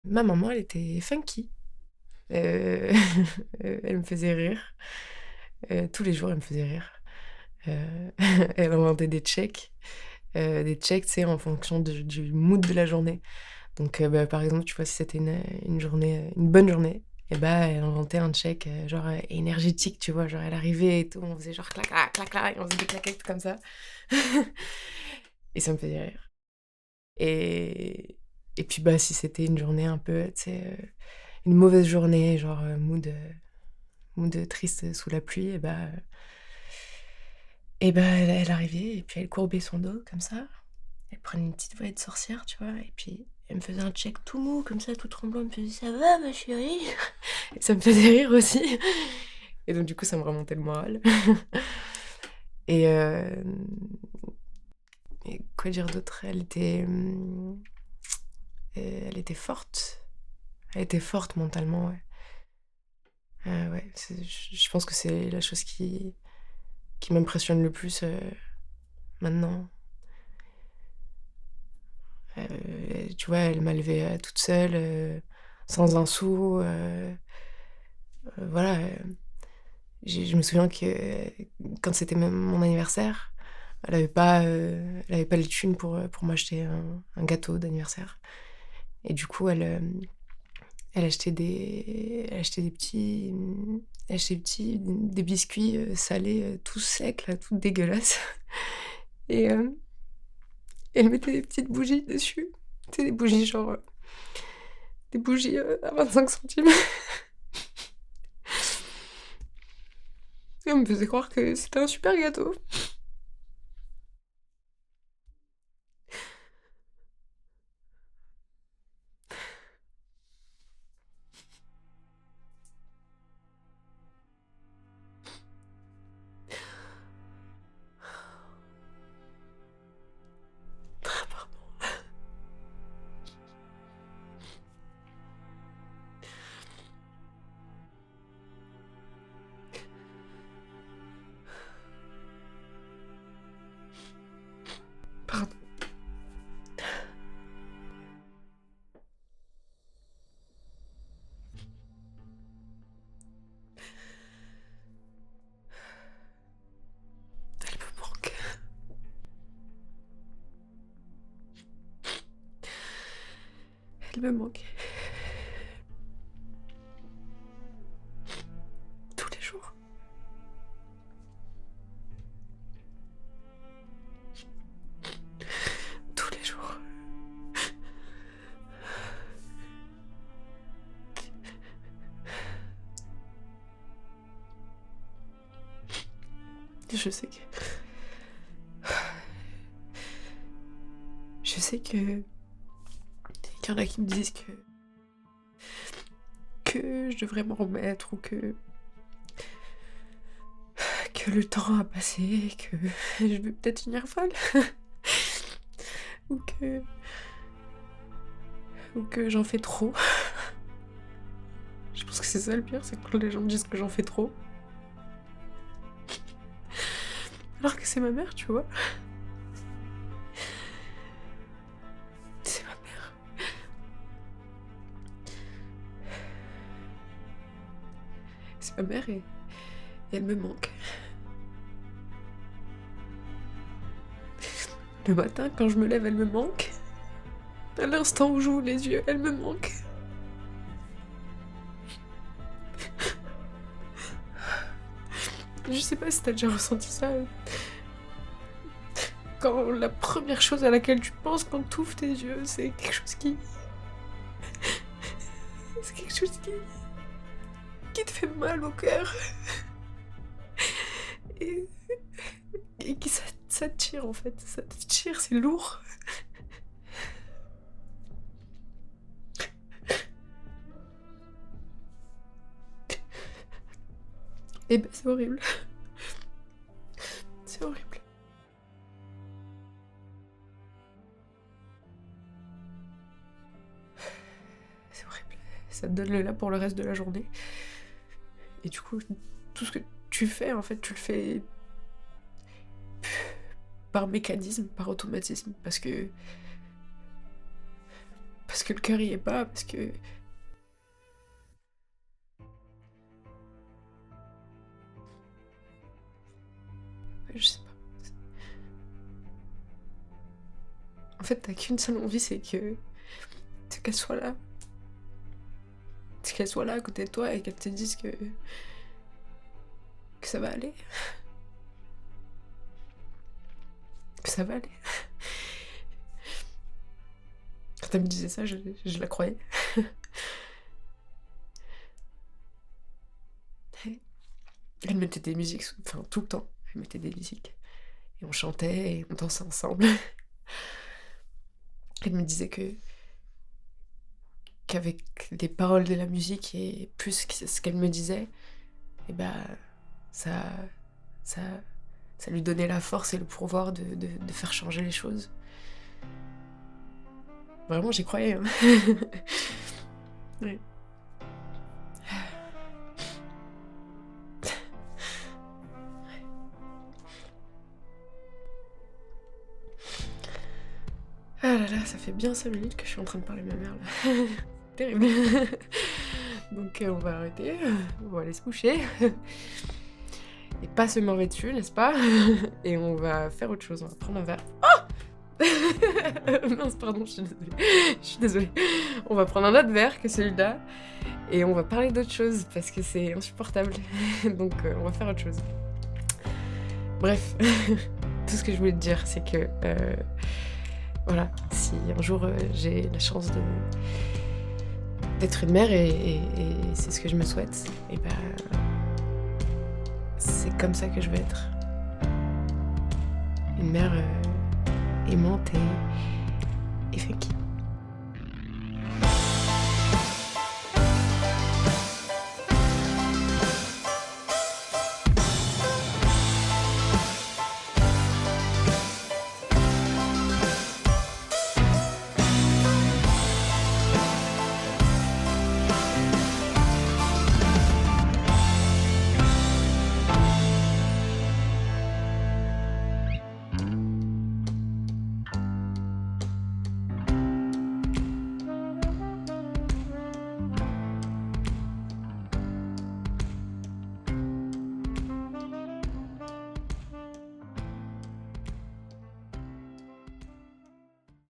Ma maman, elle était funky. Heu, elle me faisait rire. Tous les jours, elle me faisait rire. Heu, elle inventait des checks, tu sais, en fonction du mood de la journée. Donc, bah, par exemple, tu vois, si c'était une journée, une bonne journée et bah, elle inventait un check, genre, énergétique, tu vois? Genre, elle arrivait et tout, on faisait genre clac, clac, clac, clac et on faisait des claquettes comme ça et ça me faisait rire et et puis, bah, si c'était une journée un peu, tu sais, une mauvaise journée, genre, mood triste sous la pluie et bah, elle arrivait et puis elle courbait son dos comme ça. Elle prenait une petite voix de sorcière, tu vois? Et puis elle me faisait un check tout mou comme ça, tout tremblant, elle me faisait: «Ça va ma chérie?» Et ça me faisait rire aussi et donc du coup, ça me remontait le moral et et quoi dire d'autre? Elle était forte. Elle était forte mentalement, ouais. Ouais, je pense que c'est la chose qui m'impressionne le plus, maintenant. Tu vois, elle m'a élevée, toute seule, sans un sou, voilà, je me souviens que quand c'était même mon anniversaire, elle avait pas les thunes pour m'acheter un gâteau d'anniversaire et du coup, elle achetait des biscuits, salés, tout secs là, tout dégueulasses et elle mettait des petites bougies dessus. Tu sais, des bougies genre, des bougies, à 25 centimes. Et elle me faisait croire que c'était un super gâteau. Pardon. Elle me manque. Elle me manque. Tous les jours. Tous les jours. Je sais que je sais qu'il y en a qui me disent que je devrais m'en remettre ou que le temps a passé, que je vais peut-être finir folle ou que j'en fais trop. Je pense que c'est ça le pire, c'est quand les gens me disent que j'en fais trop. Alors que c'est ma mère, tu vois? C'est ma mère. C'est ma mère et elle me manque. Le matin, quand je me lève, elle me manque. À l'instant où j'ouvre les yeux, elle me manque. Je sais pas si t'as déjà ressenti ça, quand la première chose à laquelle tu penses quand tu ouvres tes yeux, c'est quelque chose qui te fait mal au cœur et, et qui ça te tire en fait, ça te tire, c'est lourd. Et ben c'est horrible, c'est horrible, c'est horrible. Ça te donne le là pour le reste de la journée. Et du coup, tout ce que tu fais, en fait, tu le fais par mécanisme, par automatisme, parce que le cœur y est pas, parce que... Je sais pas. En fait, t'as qu'une seule envie, c'est qu'elle soit là. C'est qu'elle soit là à côté de toi et qu'elle te dise que ça va aller. Que ça va aller. Quand elle me disait ça, je la croyais. Elle mettait des musiques, enfin tout le temps, elle mettait des musiques. Et on chantait et on dansait ensemble. Elle me disait qu'avec les paroles de la musique et plus ce qu'elle me disait, et bah ça, ça, ça lui donnait la force et le pouvoir de faire changer les choses. Vraiment, j'y croyais. Hein. Ouais. Ah là là, ça fait bien 5 minutes que je suis en train de parler de ma mère là. Terrible. Donc on va arrêter, on va aller se coucher. Et pas se marrer dessus, n'est-ce pas? Et on va faire autre chose, on va prendre un verre. Oh mince, pardon, je suis désolée. Je suis désolée. On va prendre un autre verre que celui-là. Et on va parler d'autre chose parce que c'est insupportable. Donc on va faire autre chose. Bref, tout ce que je voulais te dire, c'est que... voilà, si un jour j'ai la chance d'être une mère et c'est ce que je me souhaite, et bah c'est comme ça que je veux être. Une mère aimante et funky.